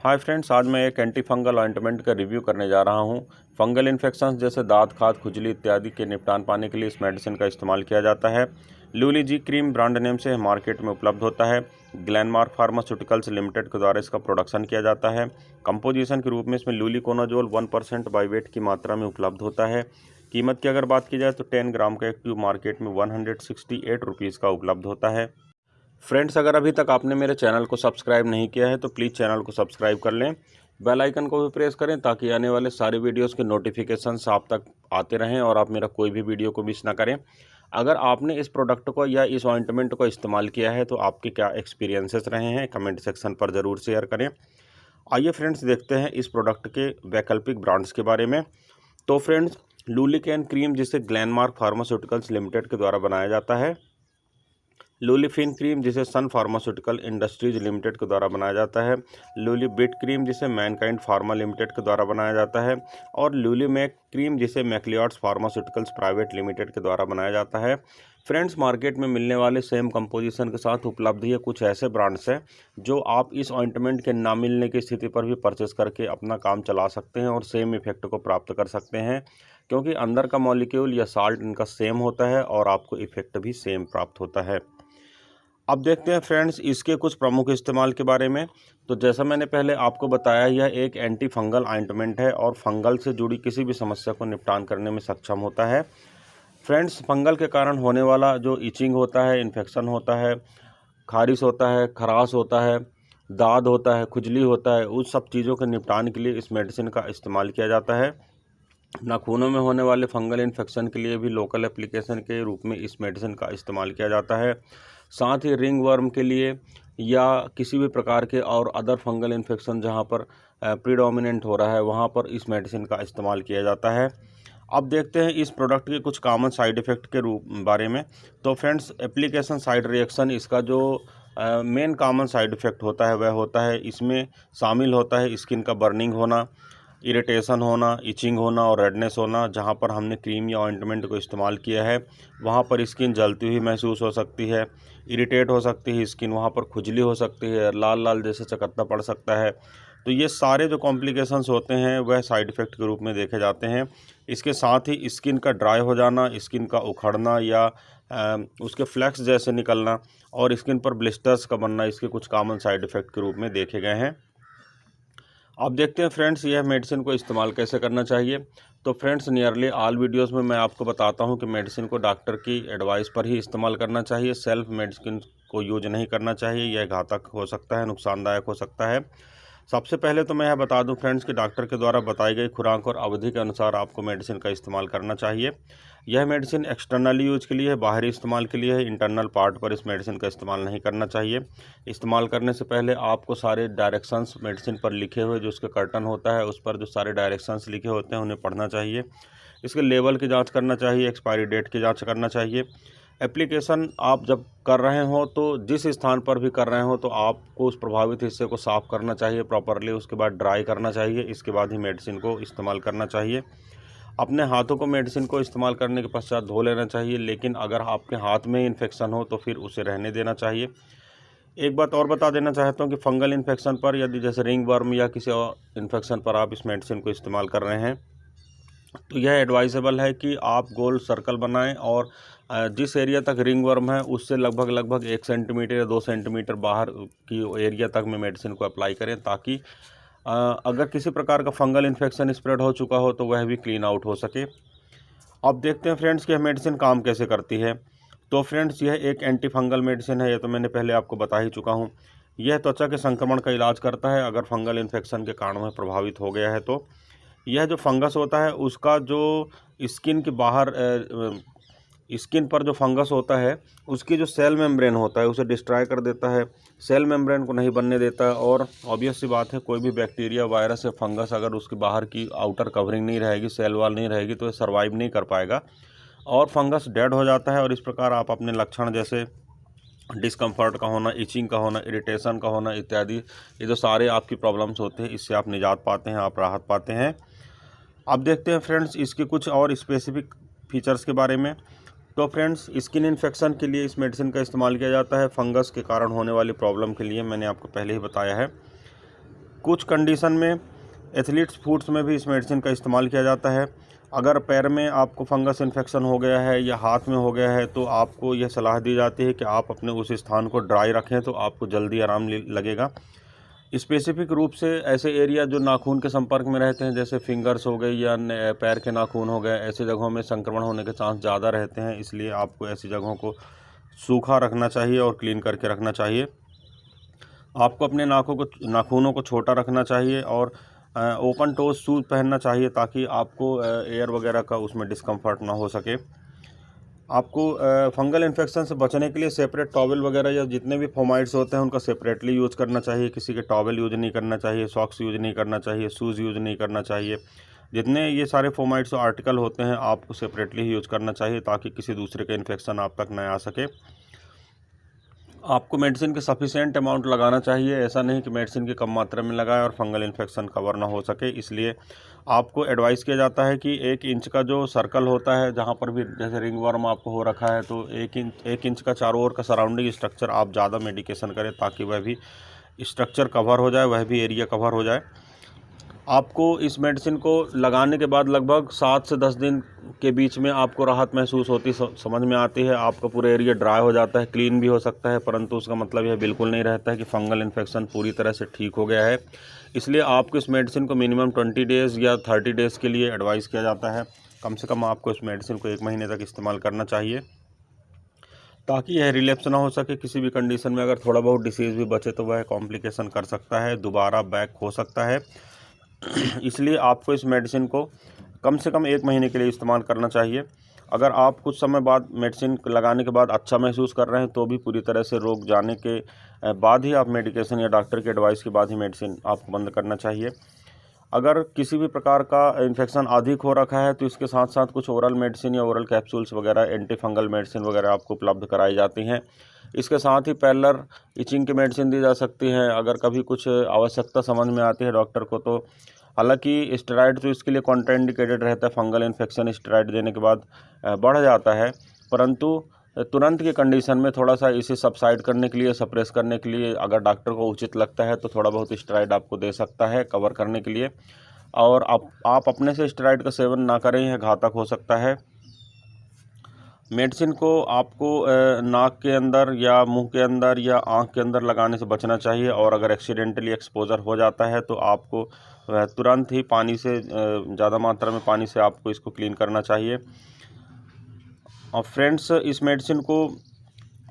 Hi friends, आज मैं एक एंटी फंगल ऑइंटमेंट का रिव्यू करने जा रहा हूं। फंगल इन्फेक्शंस जैसे दांत, खाज, खुजली इत्यादि के निपटान पाने के लिए इस मेडिसिन का इस्तेमाल किया जाता है। लूली जी क्रीम ब्रांड नेम से मार्केट में उपलब्ध होता है। ग्लेनमार्क फार्मास्यूटिकल्स लिमिटेड के द्वारा इसका प्रोडक्शन किया जाता है। कंपोजिशन के रूप में इसमें लूलिकोनाजोल 1% बाई वेट की मात्रा में उपलब्ध होता है। कीमत की अगर बात की जाए तो 10 ग्राम का एक ट्यूब मार्केट में 168 रुपीज़ का उपलब्ध होता है। फ्रेंड्स, अगर अभी तक आपने मेरे चैनल को सब्सक्राइब नहीं किया है तो प्लीज़ चैनल को सब्सक्राइब कर लें। बेल आइकन को भी प्रेस करें ताकि आने वाले सारे वीडियोस के नोटिफिकेशंस आप तक आते रहें और आप मेरा कोई भी वीडियो को मिस ना करें। अगर आपने इस प्रोडक्ट को या इस ऑइंटमेंट को इस्तेमाल किया है तो आपके क्या एक्सपीरियंसेस रहे हैं, कमेंट सेक्शन पर ज़रूर शेयर करें। आइए फ्रेंड्स, देखते हैं इस प्रोडक्ट के वैकल्पिक ब्रांड्स के बारे में। तो फ्रेंड्स, लूलिकैन क्रीम जिसे ग्लेनमार्क फार्मास्यूटिकल्स लिमिटेड के द्वारा बनाया जाता है। लूलीफिन क्रीम जिसे सन फार्मास्यूटिकल इंडस्ट्रीज लिमिटेड के द्वारा बनाया जाता है। लूलीबिट क्रीम जिसे मैनकाइंड फार्मा लिमिटेड के द्वारा बनाया जाता है। और लूलीमैक क्रीम जिसे मैक्लियॉर्ड्स फार्मास्यूटिकल्स प्राइवेट लिमिटेड के द्वारा बनाया जाता है। फ्रेंड्स, मार्केट में मिलने वाले सेम कंपोजिशन के साथ उपलब्ध ये कुछ ऐसे ब्रांड्स हैं जो आप इस ऑइंटमेंट के ना मिलने की स्थिति पर भी परचेस करके अपना काम चला सकते हैं और सेम इफेक्ट को प्राप्त कर सकते हैं, क्योंकि अंदर का मॉलिक्यूल या साल्ट इनका सेम होता है और आपको इफेक्ट भी सेम प्राप्त होता है। अब देखते हैं फ्रेंड्स इसके कुछ प्रमुख इस्तेमाल के बारे में। तो जैसा मैंने पहले आपको बताया, यह एक एंटी फंगल ऑइंटमेंट है और फंगल से जुड़ी किसी भी समस्या को निपटान करने में सक्षम होता है। फ्रेंड्स, फंगल के कारण होने वाला जो इचिंग होता है, इन्फेक्शन होता है, खारिश होता है, खराश होता है, दाद होता है, खुजली होता है, उस सब चीज़ों के निपटान के लिए इस मेडिसिन का इस्तेमाल किया जाता है। नाखूनों में होने वाले फंगल इन्फेक्शन के लिए भी लोकल एप्लीकेशन के रूप में इस मेडिसिन का इस्तेमाल किया जाता है। साथ ही रिंग वर्म के लिए या किसी भी प्रकार के और अदर फंगल इन्फेक्शन जहां पर प्रीडोमिनेंट हो रहा है वहां पर इस मेडिसिन का इस्तेमाल किया जाता है। अब देखते हैं इस प्रोडक्ट के कुछ कॉमन साइड इफ़ेक्ट के रूप बारे में। तो फ्रेंड्स, एप्लीकेशन साइड रिएक्शन इसका जो मेन कॉमन साइड इफ़ेक्ट होता है वह होता है, इसमें शामिल होता है स्किन का बर्निंग होना, इरिटेशन होना, इचिंग होना और रेडनेस होना। जहां पर हमने क्रीम या ऑइंटमेंट को इस्तेमाल किया है वहां पर स्किन जलती हुई महसूस हो सकती है, इरिटेट हो सकती है स्किन, वहां पर खुजली हो सकती है, लाल लाल जैसे चकत्ता पड़ सकता है। तो ये सारे जो कॉम्प्लिकेशंस होते हैं वह साइड इफ़ेक्ट के रूप में देखे जाते हैं। इसके साथ ही स्किन का ड्राई हो जाना, स्किन का उखड़ना या उसके फ्लैक्स जैसे निकलना और स्किन पर ब्लिस्टर्स का बनना इसके कुछ कॉमन साइड इफ़ेक्ट के रूप में देखे गए हैं। अब देखते हैं फ्रेंड्स यह मेडिसिन को इस्तेमाल कैसे करना चाहिए। तो फ्रेंड्स, नियरली ऑल वीडियोस में मैं आपको बताता हूं कि मेडिसिन को डॉक्टर की एडवाइस पर ही इस्तेमाल करना चाहिए। सेल्फ मेडिसिन को यूज नहीं करना चाहिए, यह घातक हो सकता है, नुकसानदायक हो सकता है। सबसे पहले तो मैं यह बता दूं फ्रेंड्स कि डॉक्टर के द्वारा बताई गई खुराक और अवधि के अनुसार आपको मेडिसिन का इस्तेमाल करना चाहिए। यह मेडिसिन एक्सटर्नल यूज के लिए है, बाहरी इस्तेमाल के लिए है। इंटरनल पार्ट पर इस मेडिसिन का इस्तेमाल नहीं करना चाहिए। इस्तेमाल करने से पहले आपको सारे डायरेक्शंस मेडिसिन पर लिखे हुए जो उसके कर्टन होता है उस पर जो सारे डायरेक्शंस लिखे होते हैं उन्हें पढ़ना चाहिए। इसके लेवल की जाँच करना चाहिए, एक्सपायरी डेट की जाँच करना चाहिए। एप्लीकेशन आप जब कर रहे हो तो जिस स्थान पर भी कर रहे हो तो आपको उस प्रभावित हिस्से को साफ़ करना चाहिए प्रॉपरली, उसके बाद ड्राई करना चाहिए, इसके बाद ही मेडिसिन को इस्तेमाल करना चाहिए। अपने हाथों को मेडिसिन को इस्तेमाल करने के पश्चात धो लेना चाहिए, लेकिन अगर आपके हाथ में इन्फेक्शन हो तो फिर उसे रहने देना चाहिए। एक बात और बता देना चाहता हूँ कि फंगल इन्फेक्शन पर, यदि जैसे रिंग वर्म या किसी और इन्फेक्शन पर आप इस मेडिसिन को इस्तेमाल कर रहे हैं तो यह एडवाइजेबल है कि आप गोल सर्कल बनाएं और जिस एरिया तक रिंग वर्म है उससे लगभग 1 सेंटीमीटर या 2 सेंटीमीटर बाहर की एरिया तक में मेडिसिन को अप्लाई करें, ताकि अगर किसी प्रकार का फंगल इन्फेक्शन स्प्रेड हो चुका हो तो वह भी क्लीन आउट हो सके। अब देखते हैं फ्रेंड्स कि यह मेडिसिन काम कैसे करती है। तो फ्रेंड्स, यह एक एंटी फंगल मेडिसिन है, यह तो मैंने पहले आपको बता ही चुका हूँ। यह त्वचा के संक्रमण का इलाज करता है अगर फंगल इन्फेक्शन के कारण वह प्रभावित हो गया है तो। यह जो फंगस होता है उसका जो स्किन के बाहर स्किन पर जो फंगस होता है उसकी जो सेल मेम्ब्रेन होता है उसे डिस्ट्रॉय कर देता है, सेल मेम्ब्रेन को नहीं बनने देता है। और ऑब्वियस सी बात है, कोई भी बैक्टीरिया, वायरस या फंगस अगर उसकी बाहर की आउटर कवरिंग नहीं रहेगी, सेल वॉल नहीं रहेगी, तो ये सर्वाइव नहीं कर पाएगा और फंगस डेड हो जाता है। और इस प्रकार आप अपने लक्षण जैसे डिस्कम्फर्ट का होना, इचिंग का होना, इरिटेशन का होना इत्यादि, ये जो सारे आपकी प्रॉब्लम्स होते हैं इससे आप निजात पाते हैं, आप राहत पाते हैं। अब देखते हैं फ्रेंड्स इसके कुछ और स्पेसिफिक फीचर्स के बारे में। तो फ्रेंड्स, स्किन इन्फेक्शन के लिए इस मेडिसिन का इस्तेमाल किया जाता है। फंगस के कारण होने वाली प्रॉब्लम के लिए मैंने आपको पहले ही बताया है। कुछ कंडीशन में एथलीट्स फूड्स में भी इस मेडिसिन का इस्तेमाल किया जाता है। अगर पैर में आपको फंगस इन्फेक्शन हो गया है या हाथ में हो गया है तो आपको यह सलाह दी जाती है कि आप अपने उस स्थान को ड्राई रखें, तो आपको जल्दी आराम लगेगा। स्पेसिफिक रूप से ऐसे एरिया जो नाखून के संपर्क में रहते हैं, जैसे फिंगर्स हो गए या पैर के नाखून हो गए, ऐसे जगहों में संक्रमण होने के चांस ज़्यादा रहते हैं, इसलिए आपको ऐसी जगहों को सूखा रखना चाहिए और क्लीन करके रखना चाहिए। आपको अपने नाखूनों को छोटा रखना चाहिए और ओपन टोज शूज़ पहनना चाहिए ताकि आपको एयर वगैरह का उसमें डिस्कम्फर्ट ना हो सके। आपको फंगल इन्फेक्शन से बचने के लिए सेपरेट टॉवल वगैरह या जितने भी फोमाइड्स होते हैं उनका सेपरेटली यूज़ करना चाहिए। किसी के टॉवल यूज़ नहीं करना चाहिए, सॉक्स यूज़ नहीं करना चाहिए, शूज़ यूज़ नहीं करना चाहिए। जितने ये सारे फोमाइड्स आर्टिकल होते हैं आपको सेपरेटली ही यूज़ करना चाहिए ताकि किसी दूसरे का इन्फेक्शन आप तक न आ सके। आपको मेडिसिन के सफिशिएंट अमाउंट लगाना चाहिए, ऐसा नहीं कि मेडिसिन की कम मात्रा में लगाएं और फंगल इन्फेक्शन कवर ना हो सके। इसलिए आपको एडवाइस किया जाता है कि 1 इंच का जो सर्कल होता है, जहां पर भी जैसे रिंग वर्म आपको हो रखा है, तो 1 इंच का चारों ओर का सराउंडिंग स्ट्रक्चर आप ज़्यादा मेडिकेशन करें ताकि वह भी स्ट्रक्चर कवर हो जाए, वह भी एरिया कवर हो जाए। आपको इस मेडिसिन को लगाने के बाद लगभग 7 से 10 दिन के बीच में आपको राहत महसूस होती, समझ में आती है। आपका पूरा एरिया ड्राई हो जाता है, क्लीन भी हो सकता है, परंतु उसका मतलब यह बिल्कुल नहीं रहता है कि फंगल इन्फेक्शन पूरी तरह से ठीक हो गया है। इसलिए आपको इस मेडिसिन को मिनिमम 20 डेज़ या 30 डेज़ के लिए एडवाइस किया जाता है। कम से कम आपको इस मेडिसिन को 1 महीने तक इस्तेमाल करना चाहिए ताकि यह रिलैप्स ना हो सके। किसी भी कंडीशन में अगर थोड़ा बहुत डिसीज़ भी बचे तो वह कॉम्प्लिकेशन कर सकता है, दोबारा बैक हो सकता है। इसलिए आपको इस मेडिसिन को कम से कम 1 महीने के लिए इस्तेमाल करना चाहिए। अगर आप कुछ समय बाद मेडिसिन लगाने के बाद अच्छा महसूस कर रहे हैं तो भी पूरी तरह से रोग जाने के बाद ही आप मेडिकेशन या डॉक्टर की एडवाइस के बाद ही मेडिसिन आपको बंद करना चाहिए। अगर किसी भी प्रकार का इन्फेक्शन अधिक हो रखा है तो इसके साथ साथ कुछ ओरल मेडिसिन या ओरल कैप्सूल्स वगैरह, एंटी फंगल मेडिसिन वगैरह आपको उपलब्ध कराई जाती हैं। इसके साथ ही पैरेलल इचिंग की मेडिसिन दी जा सकती है अगर कभी कुछ आवश्यकता समझ में आती है डॉक्टर को। तो हालांकि स्टेरॉइड तो इसके लिए कॉन्ट्राइंडिकेटेड रहता है, फंगल इन्फेक्शन स्टेरॉइड देने के बाद बढ़ जाता है, परंतु तुरंत की कंडीशन में थोड़ा सा इसे सबसाइड करने के लिए, सप्रेस करने के लिए अगर डॉक्टर को उचित लगता है तो थोड़ा बहुत स्टेरॉइड आपको दे सकता है कवर करने के लिए। और आप अपने से स्टेरॉइड का सेवन ना करें, यह घातक हो सकता है। मेडिसिन को आपको नाक के अंदर या मुंह के अंदर या आंख के अंदर लगाने से बचना चाहिए और अगर एक्सीडेंटली एक्सपोजर हो जाता है तो आपको तुरंत ही पानी से, ज़्यादा मात्रा में पानी से आपको इसको क्लीन करना चाहिए। और फ्रेंड्स, इस मेडिसिन को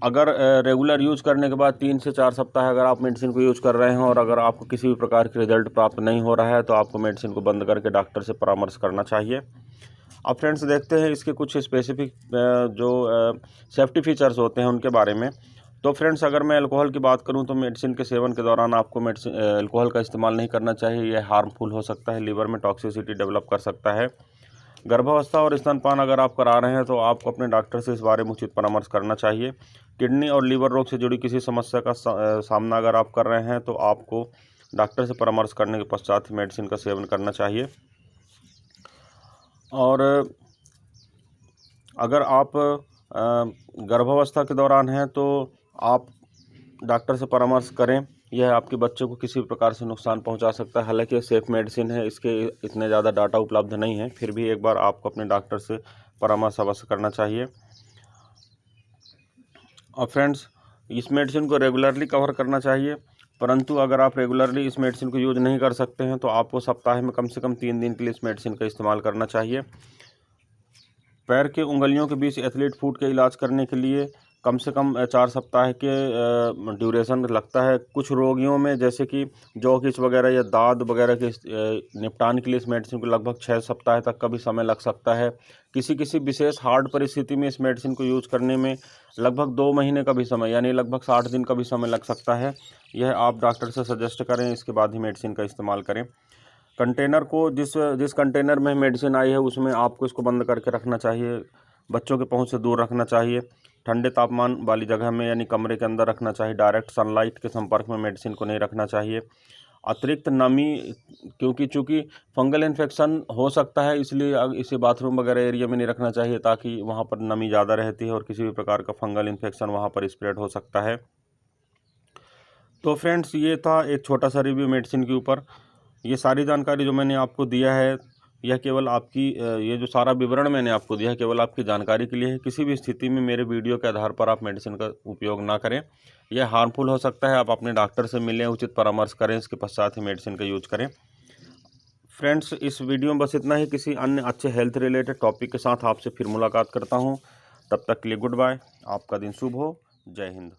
अगर रेगुलर यूज़ करने के बाद 3 से 4 सप्ताह अगर आप मेडिसिन को यूज़ कर रहे हैं और अगर आपको किसी भी प्रकार के रिजल्ट प्राप्त नहीं हो रहा है तो आपको मेडिसिन को बंद करके डॉक्टर से परामर्श करना चाहिए। अब फ्रेंड्स देखते हैं इसके कुछ स्पेसिफिक जो सेफ्टी फीचर्स होते हैं उनके बारे में। तो फ्रेंड्स, अगर मैं अल्कोहल की बात करूं तो मेडिसिन के सेवन के दौरान आपको अल्कोहल का इस्तेमाल नहीं करना चाहिए। यह हार्मफुल हो सकता है, लीवर में टॉक्सिसिटी डेवलप कर सकता है। गर्भावस्था और स्तनपान अगर आप करा रहे हैं तो आपको अपने डॉक्टर से इस बारे में उचित परामर्श करना चाहिए। किडनी और लीवर रोग से जुड़ी किसी समस्या का सामना अगर आप कर रहे हैं तो आपको डॉक्टर से परामर्श करने के पश्चात ही मेडिसिन का सेवन करना चाहिए। और अगर आप गर्भावस्था के दौरान हैं तो आप डॉक्टर से परामर्श करें। यह आपके बच्चे को किसी भी प्रकार से नुकसान पहुंचा सकता है। हालांकि ये सेफ मेडिसिन है, इसके इतने ज़्यादा डाटा उपलब्ध नहीं है, फिर भी एक बार आपको अपने डॉक्टर से परामर्श अवश्य करना चाहिए। और फ्रेंड्स, इस मेडिसिन को रेगुलरली कवर करना चाहिए, परंतु अगर आप रेगुलरली इस मेडिसिन को यूज़ नहीं कर सकते हैं तो आपको सप्ताह में कम से कम 3 दिन के लिए इस मेडिसिन का इस्तेमाल करना चाहिए। पैर के उंगलियों के बीच एथलीट फुट के इलाज करने के लिए कम से कम 4 सप्ताह के ड्यूरेशन लगता है। कुछ रोगियों में जैसे कि जॉकिच वगैरह या दाद वगैरह के निपटान के लिए इस मेडिसिन को लगभग 6 सप्ताह तक का भी समय लग सकता है। किसी विशेष हार्ड परिस्थिति में इस मेडिसिन को यूज़ करने में लगभग 2 महीने का भी समय, यानी लगभग 60 दिन का भी समय लग सकता है। यह आप डॉक्टर से सजेस्ट करें, इसके बाद ही मेडिसिन का इस्तेमाल करें। कंटेनर को जिस कंटेनर में मेडिसिन आई है उसमें आपको इसको बंद करके रखना चाहिए। बच्चों के पहुंच से दूर रखना चाहिए। ठंडे तापमान वाली जगह में यानी कमरे के अंदर रखना चाहिए। डायरेक्ट सनलाइट के संपर्क में मेडिसिन को नहीं रखना चाहिए। अतिरिक्त नमी, क्योंकि चूँकि फंगल इन्फेक्शन हो सकता है इसलिए इसे बाथरूम वगैरह एरिया में नहीं रखना चाहिए ताकि वहाँ पर नमी ज़्यादा रहती है और किसी भी प्रकार का फंगल इन्फेक्शन वहाँ पर स्प्रेड हो सकता है। तो फ्रेंड्स, ये था एक छोटा सा रिव्यू मेडिसिन के ऊपर। ये सारी जानकारी जो मैंने आपको दिया है, यह केवल आपकी ये जो सारा विवरण मैंने आपको दिया है केवल आपकी जानकारी के लिए है। किसी भी स्थिति में मेरे वीडियो के आधार पर आप मेडिसिन का उपयोग ना करें, यह हार्मफुल हो सकता है। आप अपने डॉक्टर से मिलें, उचित परामर्श करें, इसके पश्चात ही मेडिसिन का यूज करें। फ्रेंड्स, इस वीडियो में बस इतना ही। किसी अन्य अच्छे हेल्थ रिलेटेड टॉपिक के साथ आपसे फिर मुलाकात करता हूँ। तब तक के लिए गुड बाय। आपका दिन शुभ हो। जय हिंद।